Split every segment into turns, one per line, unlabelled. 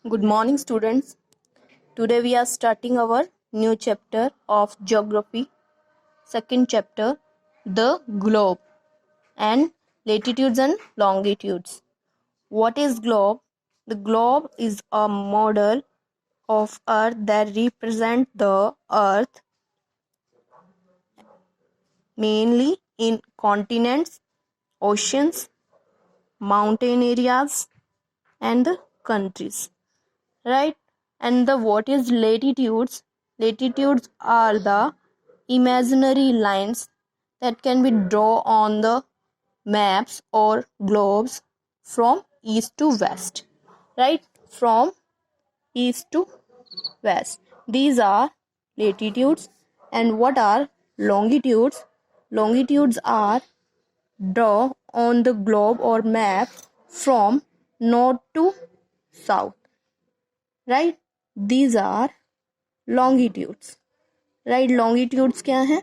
Good morning, students. Today we are starting our new chapter of geography. Second chapter, the globe and latitudes and longitudes. What is globe? The globe is a model of Earth that represents the Earth mainly in continents, oceans, mountain areas, and the countries. Right? And the what is latitudes? Latitudes are the imaginary lines that can be drawn on the maps or globes from east to west. Right? From east to west. These are latitudes. And what are longitudes? Longitudes are drawn on the globe or map from north to south. Right? These are longitudes. Right? Longitudes क्या है?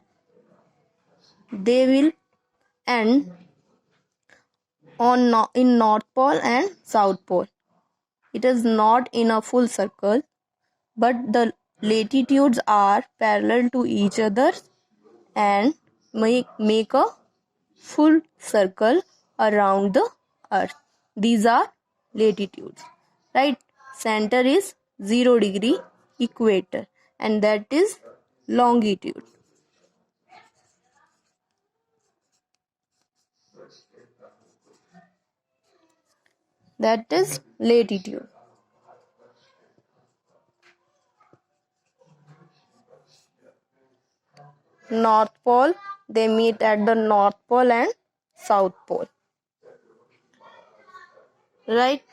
They will end in North Pole and South Pole. It is not in a full circle, but the latitudes are parallel to each other and make a full circle around the earth. These are latitudes. Right? Center is 0 degree equator, and that is longitude. That is latitude. North Pole, they meet at the North Pole and South Pole. Right?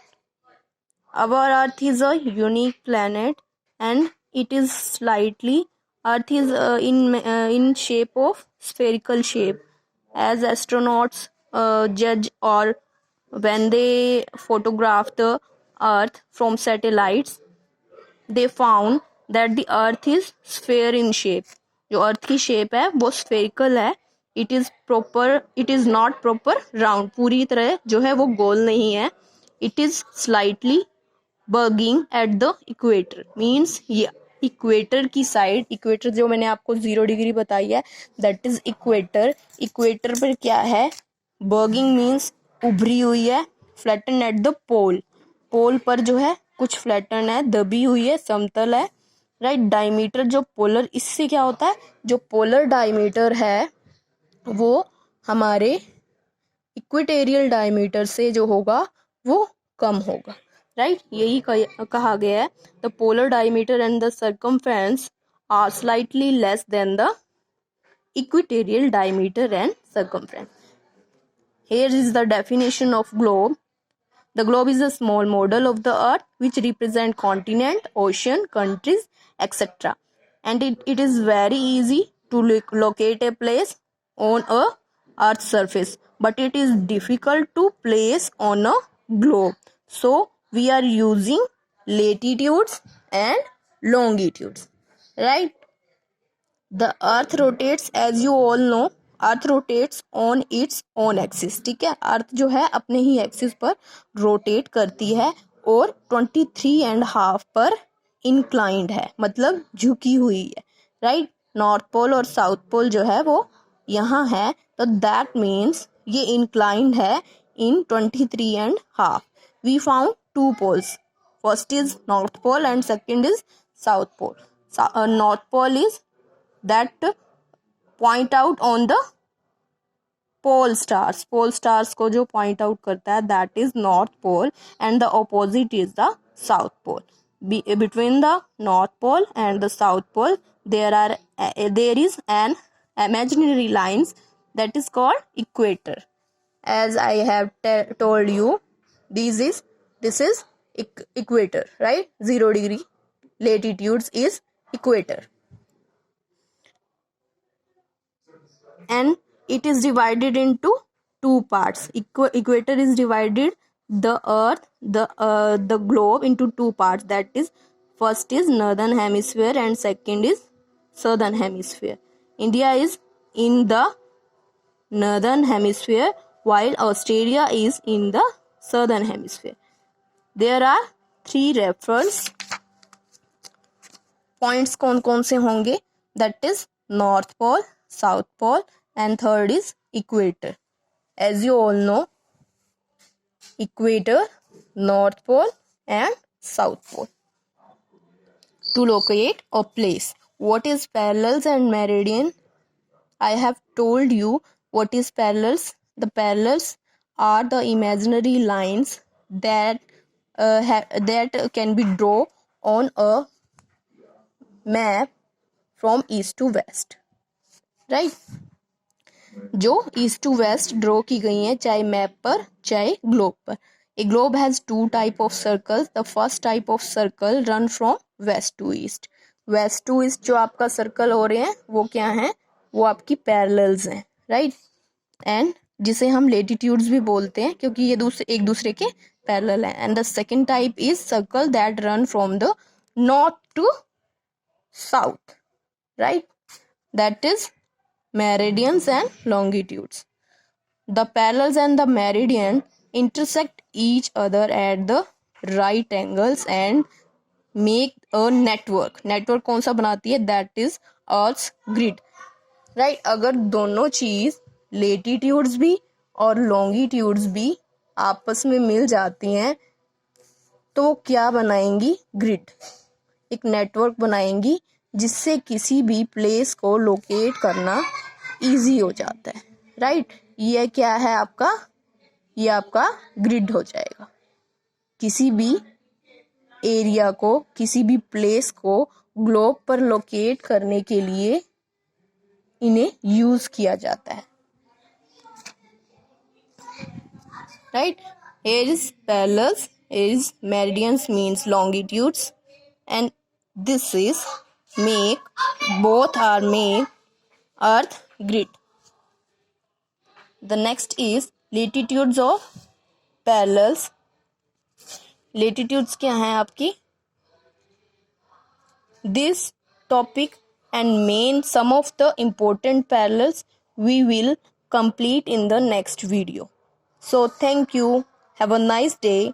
Our Earth is a unique planet, and it is slightly Earth is in shape of spherical shape. As astronauts judge or when they photograph the Earth from satellites, they found that the earth is sphere in shape. जो अर्थ की shape है वो spherical है. It is not proper round. पूरी तरह जो है वो गोल नहीं है. It is slightly bulging at the equator. Means ये इक्वेटर की साइड, इक्वेटर जो मैंने आपको 0 डिग्री बताई है, दैट इज इक्वेटर. इक्वेटर पर क्या है? बर्गिंग मीन्स उभरी हुई है. फ्लैटन एट द पोल. पोल पर जो है कुछ फ्लैटन है, दबी हुई है, समतल है. राइट? डायमीटर जो पोलर, इससे क्या होता है, जो पोलर डायमीटर है वो हमारे इक्वेटेरियल डायमीटर से जो होगा वो कम होगा. राइट? यही कहा गया है. The polar diameter and the circumference are slightly less than the equatorial diameter and circumference. Here is the definition of globe. The globe is a small model of the earth which represent continent, ocean, countries, etc. And it is very easy to locate a place on a earth's surface, but it is difficult to place on a globe. So we are using latitudes and longitudes. Right? The earth rotates, as you all know, earth rotates on its own axis. ठीक है? अर्थ जो है अपने ही axis पर rotate करती है और 23.5 पर इंक्लाइंड है, मतलब झुकी हुई है. राइट? नॉर्थ पोल और साउथ पोल जो है वो यहाँ है, तो दैट मीन्स ये इंक्लाइंड है in 23.5. We found 2 poles. First is North Pole and second is South Pole. North Pole is that point out on the pole stars. Pole stars को जो point out करता है, that is North Pole, and the opposite is the South Pole. Between the North Pole and the South Pole there is an imaginary lines that is called equator. As I have told you, this is equator. Right? 0 degree latitudes is equator, and it is divided into 2 parts. Equator is divided the earth, the globe, into 2 parts. That is, first is northern hemisphere and second is southern hemisphere. India is in the northern hemisphere while Australia is in the southern hemisphere. There are 3 reference points कौन कौन से होंगे? That is north pole, south pole and third is equator. As you all know, equator, north pole and south pole. To locate a place, what is parallels and meridian? I have told you what is parallels. The parallels are the imaginary lines that can be drawn on a map from east to west, right? जो east to west draw की गई हैं, चाहे map पर चाहे globe पर. A globe has 2 type of circles. The first type of circle run from west to east. West to east जो आपका सर्कल हो रहे हैं वो क्या हैं? वो आपकी पैरेलल्स हैं, राइट? एंड जिसे हम लेटीट्यूड्स भी बोलते हैं क्योंकि ये एक दूसरे के पैरेलल हैं. And the second type is circle that run from the north to south, right? That is meridians and longitudes. The parallels and the meridian intersect each other at the right angles and make a network. Network कौन सा बनाती है? That is Earth's grid. Right? अगर दोनों चीज latitudes भी और longitudes भी आपस में मिल जाती हैं तो क्या बनाएंगी? ग्रिड. एक नेटवर्क बनाएंगी जिससे किसी भी प्लेस को लोकेट करना इजी हो जाता है, राइट? ये क्या है आपका? ये आपका ग्रिड हो जाएगा. किसी भी एरिया को, किसी भी प्लेस को ग्लोब पर लोकेट करने के लिए इन्हें यूज किया जाता है, right? Here is parallels, here is meridians means longitudes, and this is both are make earth grid. The next is latitudes of parallels. Latitudes क्या हैं आपकी? This topic and some of the important parallels we will complete in the next video. So thank you. Have a nice day.